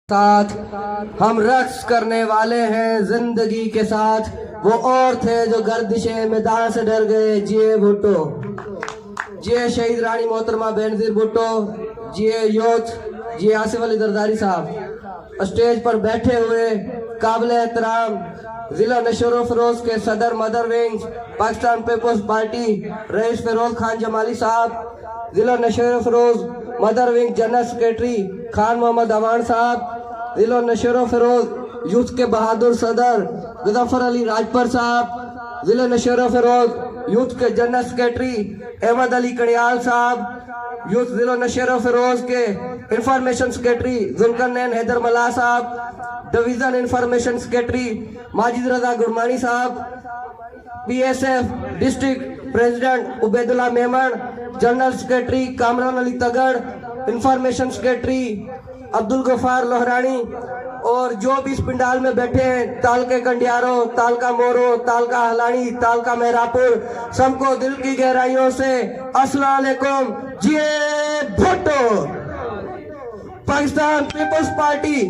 साथ हम रक्स करने वाले हैं जिंदगी के साथ। वो और थे जो गर्दिशे मैदान से डर गए। जिए भुट्टो, जिए शहीद रानी मोहतरमा बेनजीर भुट्टो, जिए यूथ, जिए आसिफ अली जरदारी साहब। स्टेज पर बैठे हुए काबिल एहतराम जिला नशर फरोज के सदर mother wing Pakistan Peoples Party Rais Feroz Khan Jamali sahab, जिला Naushahro Feroze mother wing general secretary Khan Mohammad Awan sahab, जिला नशर फरोज यूथ के बहादुर सदर गजफर अली राजपर साहब, जिला नशर फरोज यूथ के general secretary Ahmed Ali Kadiyal sahab, youth जिला नशर फरोज के information secretary Zulqarnain Haider Mala sahab, division information secretary Majid Raza Gurmani sahab, PSF district president Ubaidullah Memon, general secretary Kamran Ali Tagar, information secretary Abdul Ghaffar Loharani और जो भी इस पिंडाल में बैठे हैं, ताल के कंडियारो, ताल का मोरो, ताल का हलानी, ताल का मेहरापुर, सबको दिल की गहराइयों से अस्सलाम वालेकुम। जिए भुट्टो। पाकिस्तान पीपल्स पार्टी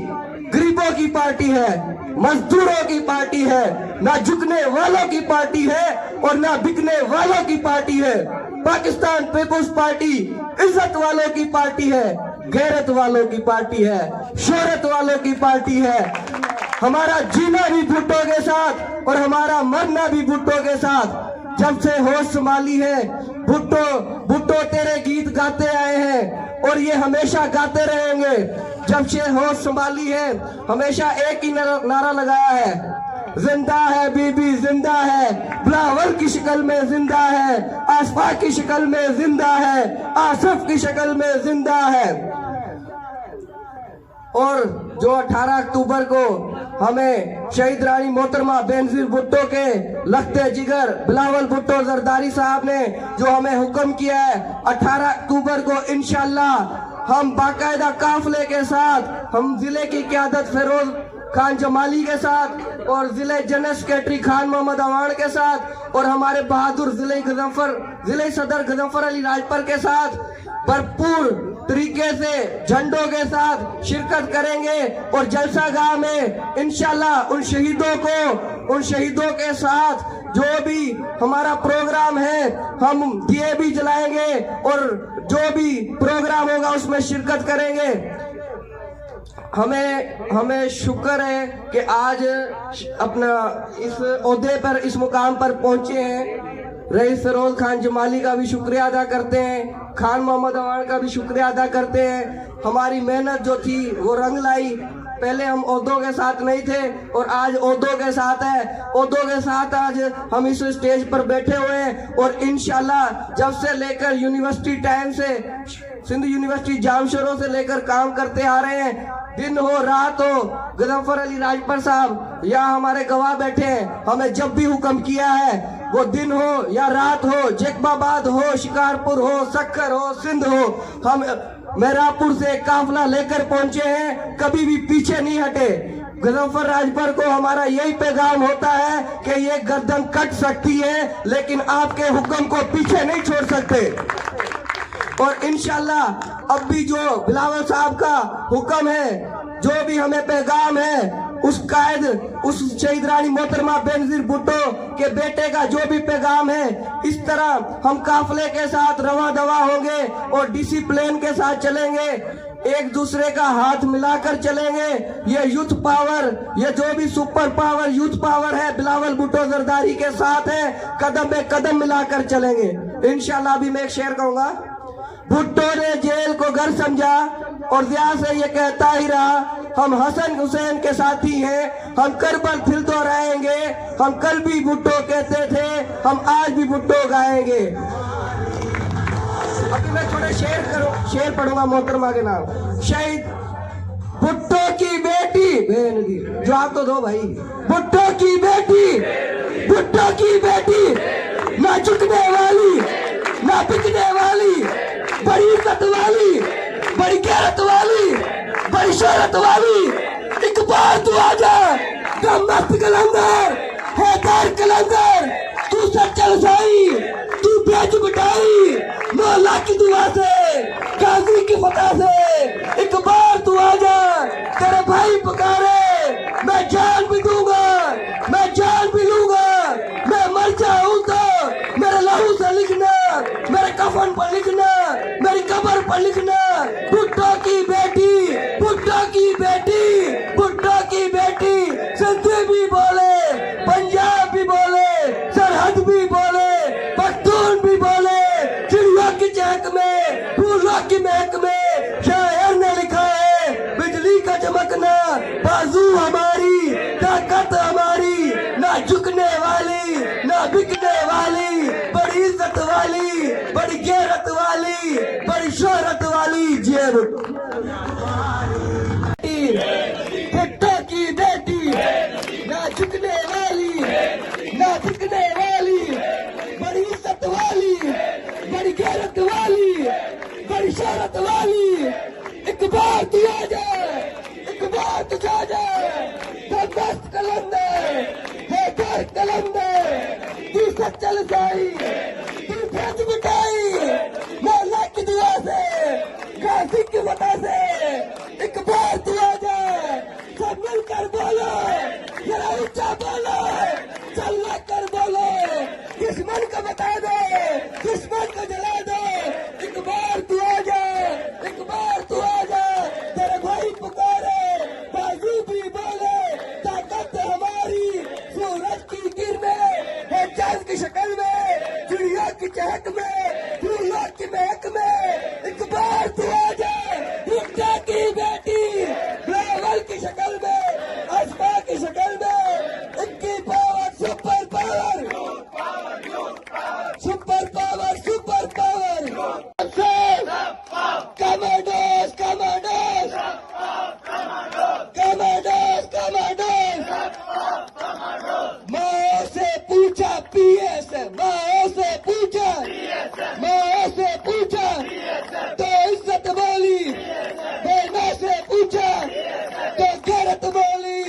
गरीबों की पार्टी है, मजदूरों की पार्टी है, ना झुकने वालों की पार्टी है और ना बिकने वालों की पार्टी है। पाकिस्तान पीपल्स पार्टी इज्जत वालों की पार्टी है, गैरत वालों की पार्टी है, शोहरत वालों की पार्टी है। हमारा जीना भी भुट्टो के साथ और हमारा मरना भी भुट्टो के साथ। जब से होश संभाली है भुट्टो, भुट्टो तेरे गीत गाते आए हैं और ये हमेशा गाते रहेंगे। जब से होश संभाली है हमेशा एक ही नारा लगाया है, जिंदा है बीबी जिंदा है, बिलावल की शक्ल में जिंदा है, आसफा की शक्ल में जिंदा है, आसिफ की शक्ल में जिंदा है। और जो 18 अक्टूबर को हमें शहीद रानी मोहतरमा बेनजीर भुट्टो के लखते जिगर बिलावल भुट्टो जरदारी साहब ने जो हमें हुक्म किया है, 18 अक्टूबर को इंशाल्लाह हम बाकायदा काफले के साथ, हम जिले की क़यादत फिरोज खान जमाली के साथ और जिले जनरल सेक्रेटरी खान मोहम्मद अवान के साथ और हमारे बहादुर जिले सदर गजफर अली राजपर के साथ भरपूर तरीके से झंडों के साथ शिरकत करेंगे और जलसा गाह में इंशाल्लाह उन शहीदों के साथ जो भी हमारा प्रोग्राम है हम दिए भी जलाएंगे और जो भी प्रोग्राम होगा उसमें शिरकत करेंगे। हमें शुक्र है कि आज अपना इस ओहदे पर, इस मुकाम पर पहुंचे हैं। रईस फिरोज खान जमाली का भी शुक्रिया अदा करते हैं, खान मोहम्मद अवान का भी शुक्रिया अदा करते हैं। हमारी मेहनत जो थी वो रंग लाई। पहले हम ओहदों के साथ नहीं थे और आज ओहदों के साथ है। ओहदों के साथ आज हम इस स्टेज पर बैठे हुए हैं और इंशाल्लाह जब से लेकर यूनिवर्सिटी टाइम से, सिंध यूनिवर्सिटी जामशोरों से लेकर काम करते आ रहे हैं, दिन हो रात हो, गजफर अली राजपर साहब या हमारे गवाह बैठे हैं, हमें जब भी हुक्म किया है वो दिन हो या रात हो, जैकबाबाद हो, शिकारपुर हो, सक्खर हो, सिंध हो, हम मेहरापुर से काफला लेकर पहुंचे हैं, कभी भी पीछे नहीं हटे। गजफर राजपर को हमारा यही पैगाम होता है कि ये गर्दन कट सकती है लेकिन आपके हुक्म को पीछे नहीं छोड़ सकते। और इंशाल्लाह अब भी जो बिलावल साहब का हुक्म है, जो भी हमें पैगाम है, उस कायद, उस शहीद रानी मोहतरमा बेनजीर भुट्टो के बेटे का जो भी पैगाम है, इस तरह हम काफले के साथ रवा दवा होंगे और डिसिप्लिन के साथ चलेंगे, एक दूसरे का हाथ मिलाकर चलेंगे। ये यूथ पावर, ये जो भी सुपर पावर यूथ पावर है बिलावल भुट्टो जरदारी के साथ है, कदम में कदम मिलाकर चलेंगे इंशाल्लाह। अभी मैं एक शेर कहूंगा, भुट्टो ने जेल को घर समझा और ज़िया से ये कहता ही रहा, हम हसन हुसैन के साथी हैं, हम करबल फिरतो रहेंगे, हम कल भी भुट्टो कहते थे, हम आज भी भुट्टो गाएंगे। अभी मैं थोड़े शेर पढ़ूंगा मोहतरमा के नाम। शहीद भुट्टो की बेटी, जवाब तो दो भाई। भुट्टो की बेटी, भुट्टो की बेटी, ना झुकने वाली ना बिकने वाली, बड़ी इज्जत वाली, बड़ी गैरत वाली, बड़ी शोहरत वाली, एक बार तू आजा दम मस्त कलंदर है, दार कलंदर तू सच्चल साई, तू बेच बिठाई, मौला की दुआ से, गाजी की फतह से एक बार तू आ जा। तेरे भाई पुकारे, मैं जान भी दूंगा, मैं जान भी लूंगा। मैं मर जाऊं तो मेरे लहू से लिखना, मेरे कफन पर लिखना, मेरी कब्र पर लिखना, भुट्टो की बेटी, भुट्टो की बेटी, भुट्टो की बेटी। सिंधी भी बोले, पंजाब भी बोले, सरहद भी बोले, पख्तून भी बोले। चिड़ियों की चहक में, फूलों की महक में शायर ने लिखा है, बिजली का चमकना बाजू हमारी, ताकत हमारी, ना झुकने वाली, ना बिकने वाली, बड़ी इज्जत वाली, बड़ी गैरत वाली, बड़ी शोहरत वाली। जय भुट्टो की बेटी, ना झुकने वाली, ना बिकने वाली, बड़ी इज्जत वाली, बड़ी गैरत वाली, बड़ी शोहरत वाली। एक बार तू आ जा, एक बार तू आ जा। दस्त कलंदर है घर कलंदर, तू सच्चल साई, तू भेज मिटाई। मौला की दुआ से, गाजी की वजह से एक बार तू आ जा। सब मिलकर बोलो, जरा ऊंचा बोलो, चल कर बोलो, दुश्मन को बता दो, दुश्मन को जला दो। एक बार तू आ जा, एक बार तू आ जा। तेरे भाई पुकारे, बाजू भी बोले, ताकत हमारी, सूरज की किरणें है चांद की शक्ल में, चिड़िया की चहक में, फूलों की महक में। एक बार तू आ जा, भुट्टो की बेटी, बिलावल की शक्ल में, आसमां की शक्ल में। इनकी power super power, super power, super power. Commandos, commandos, commandos, commandos. माँ से पूछा पीएस, माँ से पूछा, माँ से पूछा तो इज्जत बोली, माँ से पूछा तो गैरत बोली।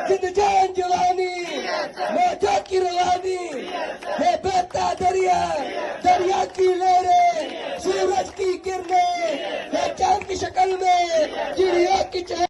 जिंद जान जवानी, मौजों की रवानी है बहता दरिया, दरिया की लहरें, सूरज की किरणें है चांद की शक्ल में, चिड़ियों की